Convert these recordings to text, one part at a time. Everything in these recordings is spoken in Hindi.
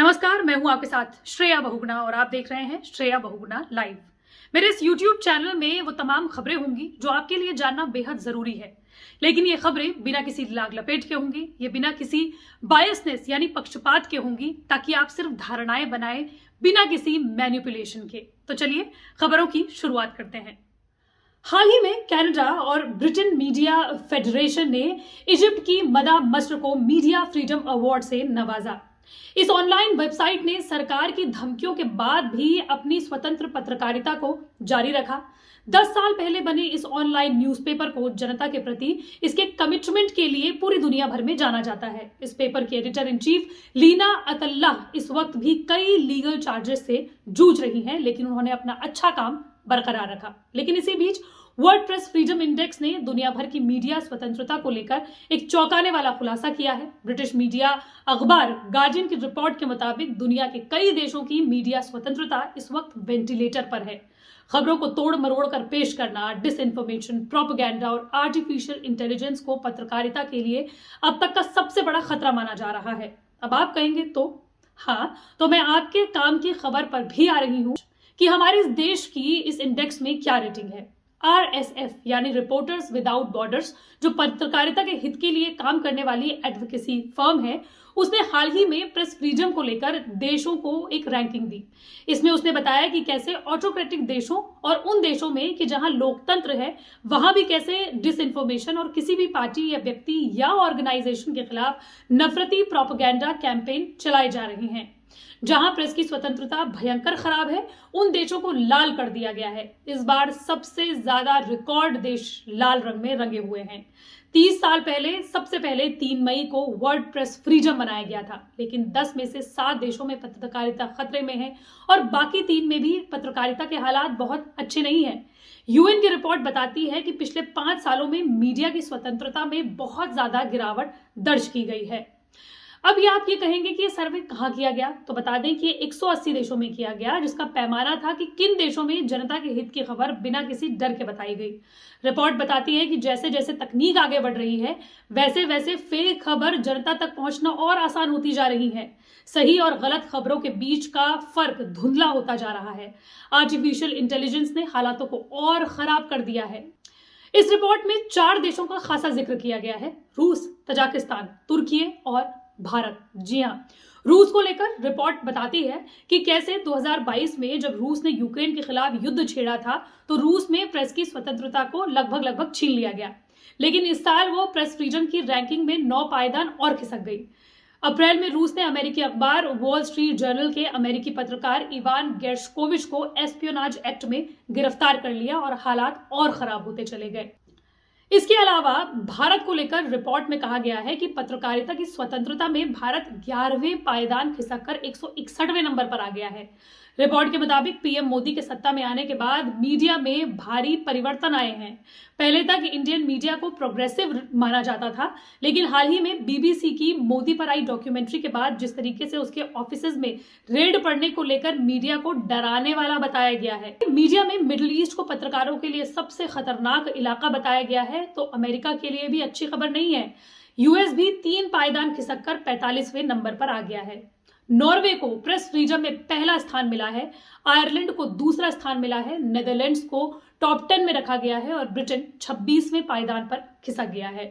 नमस्कार, मैं हूं आपके साथ श्रेया बहुगुणा और आप देख रहे हैं श्रेया बहुगुणा लाइव। मेरे इस YouTube चैनल में वो तमाम खबरें होंगी जो आपके लिए जानना बेहद जरूरी है, लेकिन ये खबरें बिना किसी लाग लपेट के होंगी, ये बिना किसी बायसनेस यानी पक्षपात के होंगी, ताकि आप सिर्फ धारणाएं बनाएं बिना किसी मैनिपुलेशन के। तो चलिए खबरों की शुरुआत करते हैं। हाल ही में कनाडा और ब्रिटेन मीडिया फेडरेशन ने इजिप्ट की मदा मस्र को मीडिया फ्रीडम अवार्ड से नवाजा। इस ऑनलाइन वेबसाइट ने सरकार की धमकियों के बाद भी अपनी स्वतंत्र पत्रकारिता को जारी रखा। 10 साल पहले बने इस ऑनलाइन न्यूज़पेपर को जनता के प्रति इसके कमिटमेंट के लिए पूरी दुनिया भर में जाना जाता है। इस पेपर की एडिटर इन चीफ लीना अतल्लाह इस वक्त भी कई लीगल चार्जेस से जूझ रही हैं, लेकिन उन्होंने अपना अच्छा काम बरकरार रखा। लेकिन इसी बीच वर्ल्ड प्रेस फ्रीडम इंडेक्स ने दुनिया भर की मीडिया स्वतंत्रता को लेकर एक चौंकाने वाला खुलासा किया है। ब्रिटिश मीडिया अखबार गार्डियन की रिपोर्ट के मुताबिक दुनिया के कई देशों की मीडिया स्वतंत्रता इस वक्त वेंटिलेटर पर है। खबरों को तोड़ मरोड़ कर पेश करना, डिसइंफॉर्मेशन, प्रोपेगेंडा और आर्टिफिशियल इंटेलिजेंस को पत्रकारिता के लिए अब तक का सबसे बड़ा खतरा माना जा रहा है। अब आप कहेंगे तो मैं आपके काम की खबर पर भी आ रही हूं कि हमारे इस देश की इस इंडेक्स में क्या रेटिंग है। RSF यानी रिपोर्टर्स विदाउट बॉर्डर्स, जो पत्रकारिता के हित के लिए काम करने वाली एडवोकेसी फर्म है, उसने हाल ही में प्रेस फ्रीडम को लेकर देशों को एक रैंकिंग दी। इसमें उसने बताया कि कैसे ऑटोक्रेटिक देशों और उन देशों में कि जहां लोकतंत्र है, वहां भी कैसे डिसइंफॉर्मेशन और किसी भी पार्टी या व्यक्ति या ऑर्गेनाइजेशन के खिलाफ नफरती प्रोपेगेंडा कैंपेन चलाए जा रहे हैं। जहां प्रेस की स्वतंत्रता भयंकर खराब है, उन देशों को लाल कर दिया गया है। इस बार सबसे ज्यादा रिकॉर्ड देश लाल रंग में रंगे हुए हैं। 30 साल पहले सबसे पहले 3 मई को वर्ल्ड प्रेस फ्रीडम मनाया गया था, लेकिन 10 में से 7 देशों में पत्रकारिता खतरे में है और बाकी 3 में भी पत्रकारिता के हालात बहुत अच्छे नहीं हैं। UN की रिपोर्ट बताती है कि पिछले 5 सालों में मीडिया की स्वतंत्रता में बहुत ज्यादा गिरावट दर्ज की गई है। अब आप ये कहेंगे कि ये सर्वे कहाँ किया गया, तो बता दें कि 180 देशों में किया गया, जिसका पैमाना था कि किन देशों में जनता के हित की खबर बिना किसी डर के बताई गई। रिपोर्ट बताती है कि जैसे जैसे तकनीक आगे बढ़ रही है, वैसे वैसे फेक खबर जनता तक पहुंचना और आसान होती जा रही है। सही और गलत खबरों के बीच का फर्क धुंधला होता जा रहा है। आर्टिफिशियल इंटेलिजेंस ने हालातों को और खराब कर दिया है। इस रिपोर्ट में 4 देशों का खासा जिक्र किया गया है: रूस, तजाकिस्तान, तुर्की और भारत। जी हाँ, रूस को लेकर रिपोर्ट बताती है कि कैसे 2022 में जब रूस ने यूक्रेन के खिलाफ युद्ध छेड़ा था, तो रूस में प्रेस की स्वतंत्रता को लगभग छीन लिया गया। लेकिन इस साल वो प्रेस फ्रीडम की रैंकिंग में 9 पायदान और खिसक गई। अप्रैल में रूस ने अमेरिकी अखबार वॉल स्ट्रीट जर्नल के अमेरिकी पत्रकार इवान गेर्शकोविच को एस्पियोनाज एक्ट में गिरफ्तार कर लिया और हालात और खराब होते चले गए। इसके अलावा भारत को लेकर रिपोर्ट में कहा गया है कि पत्रकारिता की स्वतंत्रता में भारत 11वें पायदान खिसककर 161वें नंबर पर आ गया है। रिपोर्ट के मुताबिक पीएम मोदी के सत्ता में आने के बाद मीडिया में भारी परिवर्तन आए हैं। पहले तक इंडियन मीडिया को प्रोग्रेसिव माना जाता था, लेकिन हाल ही में बीबीसी की मोदी पर आई डॉक्यूमेंट्री के बाद जिस तरीके से उसके ऑफिसेज में रेड पड़ने को लेकर मीडिया को डराने वाला बताया गया है। मीडिया में मिडिल ईस्ट को पत्रकारों के लिए सबसे खतरनाक इलाका बताया गया है, तो अमेरिका के लिए भी अच्छी खबर नहीं है। यूएस भी 3 पायदान खिसककर 45वें नंबर पर आ गया है। नॉर्वे को प्रेस फ्रीडम में पहला स्थान मिला है, आयरलैंड को दूसरा स्थान मिला है, नेदरलैंड्स को टॉप 10 में रखा गया है और ब्रिटेन 26वें पायदान पर खिसक गया है।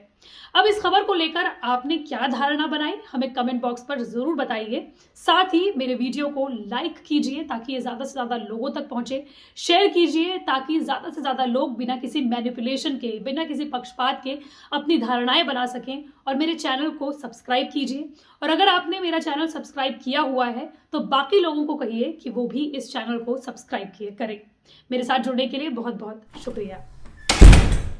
अब इस खबर को लेकर आपने क्या धारणा बनाई, हमें कमेंट बॉक्स पर जरूर बताइए। साथ ही मेरे वीडियो को लाइक कीजिए ताकि ये ज्यादा से ज्यादा लोगों तक पहुंचे, शेयर कीजिए ताकि ज्यादा से ज्यादा लोग बिना किसी मैनिपुलेशन के, बिना किसी पक्षपात के अपनी धारणाएं बना सकें, और मेरे चैनल को सब्सक्राइब कीजिए। और अगर आपने मेरा चैनल सब्सक्राइब किया हुआ है तो बाकी लोगों को कहिए कि वो भी इस चैनल को सब्सक्राइब करें। मेरे साथ जुड़ने के लिए बहुत बहुत शुक्रिया।